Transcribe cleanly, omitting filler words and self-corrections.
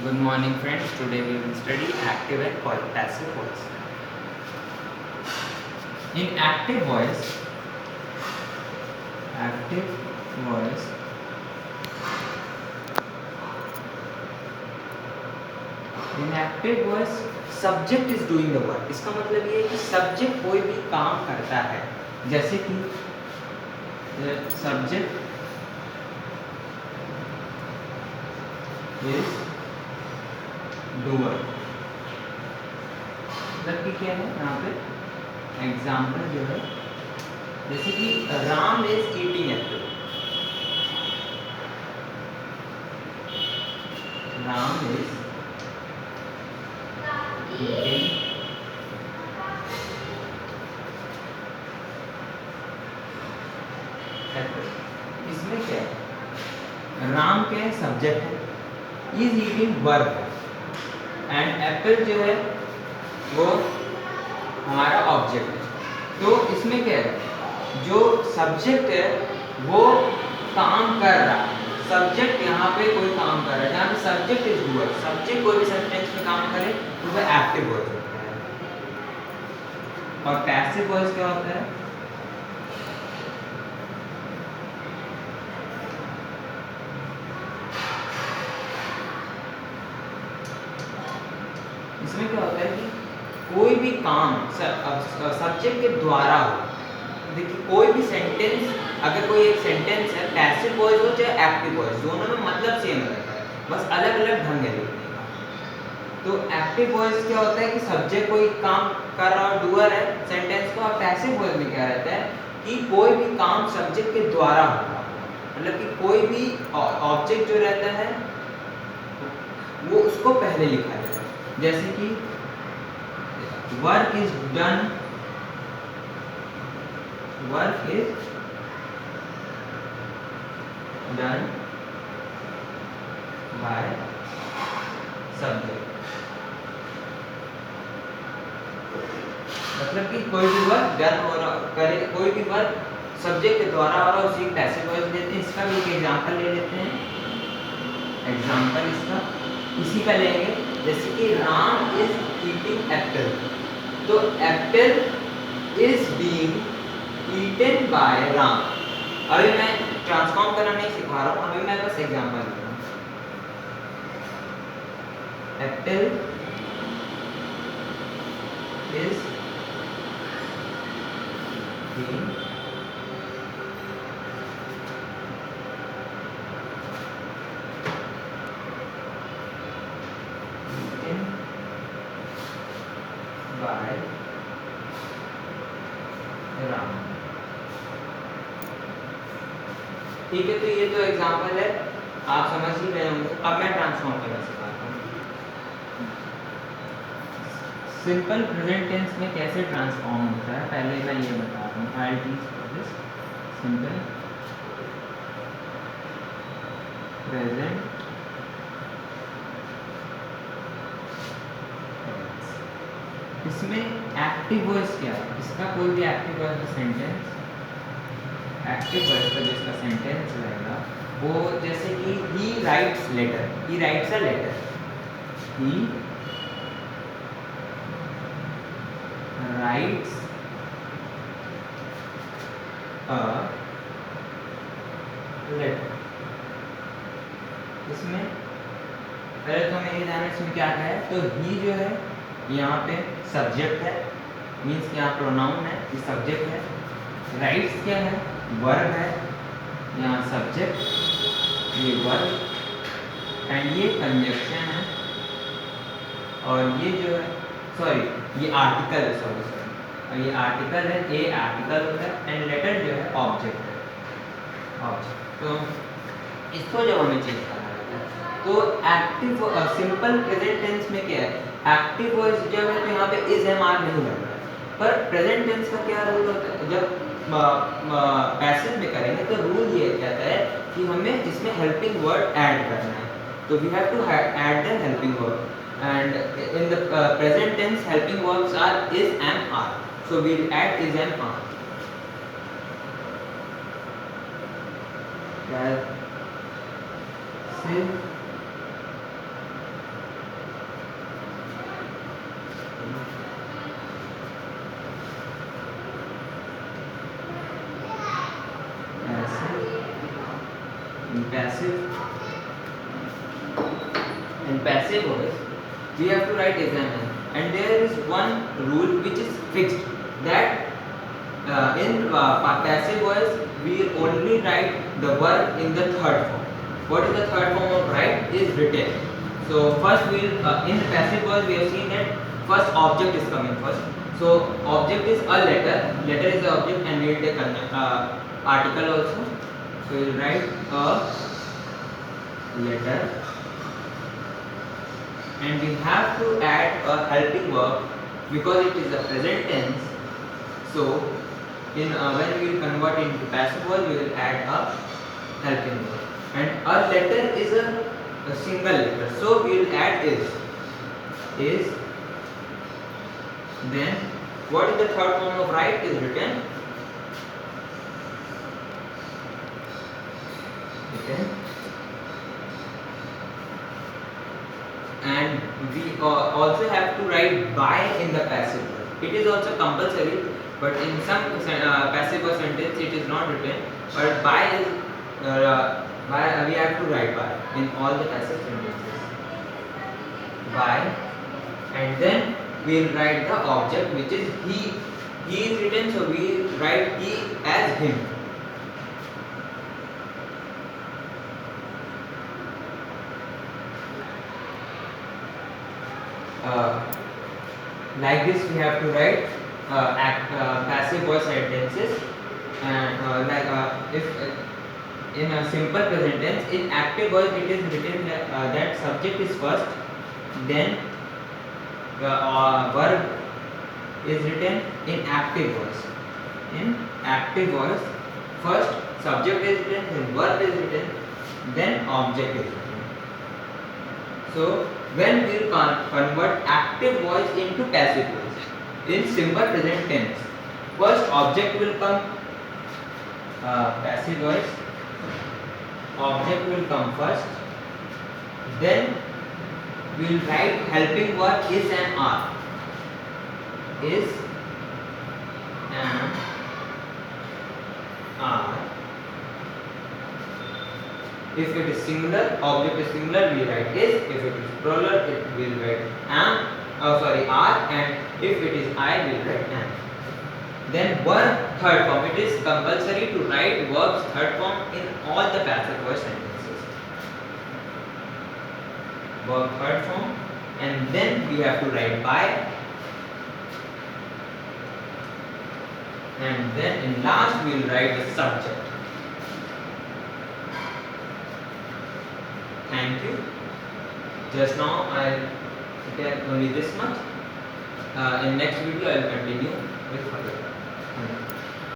Good morning friends, today we will study active and passive voice. In active voice, in active voice subject is doing the work. इसका मतलब ये है कि subject कोई भी काम करता है, जैसे कि subject is doer. मतलब कि क्या है यहाँ पे एग्जाम्पल जो है, जैसे कि Ram is eating Apple. Ram is eating Apple. इसमें क्या है, राम क्या है, सब्जेक्ट है, इज ईटिंग वर्ब है, एंड एप्पल जो है वो हमारा ऑब्जेक्ट है. तो इसमें क्या है, जो सब्जेक्ट है वो काम कर रहा है. सब्जेक्ट यहाँ पे कोई काम कर रहा है, जहाँ पे सब्जेक्ट इज डूअर. सब्जेक्ट कोई भी सेंटेंस में काम करे तो वह एक्टिव वॉइस होता है. और पैसिव वॉइस क्या होता है, इसमें क्या होता है कि कोई भी काम सब्जेक्ट के द्वारा हो. देखिए कोई भी सेंटेंस, अगर कोई एक सेंटेंस है, पैसिव वॉइस हो चाहे एक्टिव वॉइस, दोनों में मतलब सेम रहता है, बस अलग अलग ढंग है लिखने का. तो एक्टिव वॉइस क्या होता है कि सब्जेक्ट कोई काम कर रहा हो, डूअर है सेंटेंस का. और पैसिव वॉइस में क्या रहता है कि कोई भी काम सब्जेक्ट के द्वारा होगा, मतलब कि कोई भी ऑब्जेक्ट जो रहता है वो उसको पहले लिखा जाता है. जैसे कि work is done, work is done by subject. मतलब कि कोई भी वर्क डन हो रहा करे, कोई भी वर्क सब्जेक्ट के द्वारा हो रहा है, उसी पैसिव वॉइस लेते हैं. इसका भी एक एग्जांपल ले लेते हैं. एग्जांपल इसका इसी का लेंगे, जैसे कि राम इज ईटिंग एप्पल. तो apple is being eaten by Ram. अभी मैं ट्रांसफॉर्म करना नहीं सिखा रहा हूँ, अभी मैं बस एग्जांपल दे रहा हूँ. Apple is being eaten by Ram. ठीक है, तो ये तो एग्जांपल है, आप समझ ही गए होंगे. अब मैं ट्रांसफॉर्म करना सिखाता हूँ. सिंपल प्रेजेंट टेंस में कैसे ट्रांसफॉर्म होता है पहले मैं ये बता रहा हूँ. I T this simple present tense. इसमें एक्टिव वॉइस क्या है, इसका कोई भी एक्टिव वॉइस का सेंटेंस, एक्टिव वॉइस का जिसका सेंटेंस रहेगा वो, जैसे कि he writes letter, he writes a letter, he writes a letter. इसमें पहले तो हमें ये जानना इसमें क्या है. तो ही जो है यहाँ पे सब्जेक्ट है, मीन्स यहाँ प्रोनाउन है, ये सब्जेक्ट है. राइट्स क्या है, वर्ब है, यहाँ सब्जेक्ट, ये वर्ब, एंड ये कंजक्शन है. और ये जो है, सॉरी ये आर्टिकल है, सॉरी सॉरी, और ये आर्टिकल है, ये आर्टिकल होता है, एंड लेटर जो है ऑब्जेक्ट है, ऑब्जेक्ट. तो इसको जब हमें चेंज करना रहता है तो एक्टिव सिंपल प्रेजेंट टेंस में क्या है, एक्टिव वॉइस जब है तो यहाँ पे इज एम आर नहीं लगता है. पर प्रेजेंट टेंस का क्या रूल होता है, जब पैसिव में करेंगे तो रूल ये कहता है कि हमें इसमें हेल्पिंग वर्ड ऐड करना है. तो we have to add the helping word, and in the present tense helping verbs are is and are, so we'll add is and are. Passive passive voice we have to write examiner, and there is one rule which is fixed, that in passive voice we only write the verb in the third form. What is the third form of write? Is written. So first we'll in passive voice we have seen that first object is coming first. So object is a letter. Letter is the object, and we'll take article also. So we'll write a letter, and we have to add a helping verb because it is a present tense. So in when we will convert into passive voice, we will add a helping verb, and a letter is a single letter, so we will add is. Then what is the third form of write? Is written. And we also have to write by in the passive voice. It is also compulsory, but in some passive voice sentence it is not written. But by is we have to write by in all the passive sentences. By, and then we will write the object, which is he. He is written, so we write he as him. Like this we have to write passive voice sentences, and if in a simple present tense, in active voice it is written that subject is first, then verb is written in active voice. In active voice, first subject is written, then verb is written, then object is written. So when we will convert active voice into passive voice in simple present tense, first object will come, passive voice, object will come first, then we will write helping verb is and are. Is and are. If it is singular, object is singular, we write is. If it is plural, it will write are, and if it is I, we will write am. Then verb third form. It is compulsory to write verbs third form in all the passive voice sentences. Verb third form, and then we have to write by, and then in last we will write the subject. Thank you. Just now I did only this much. In next video I will continue with further.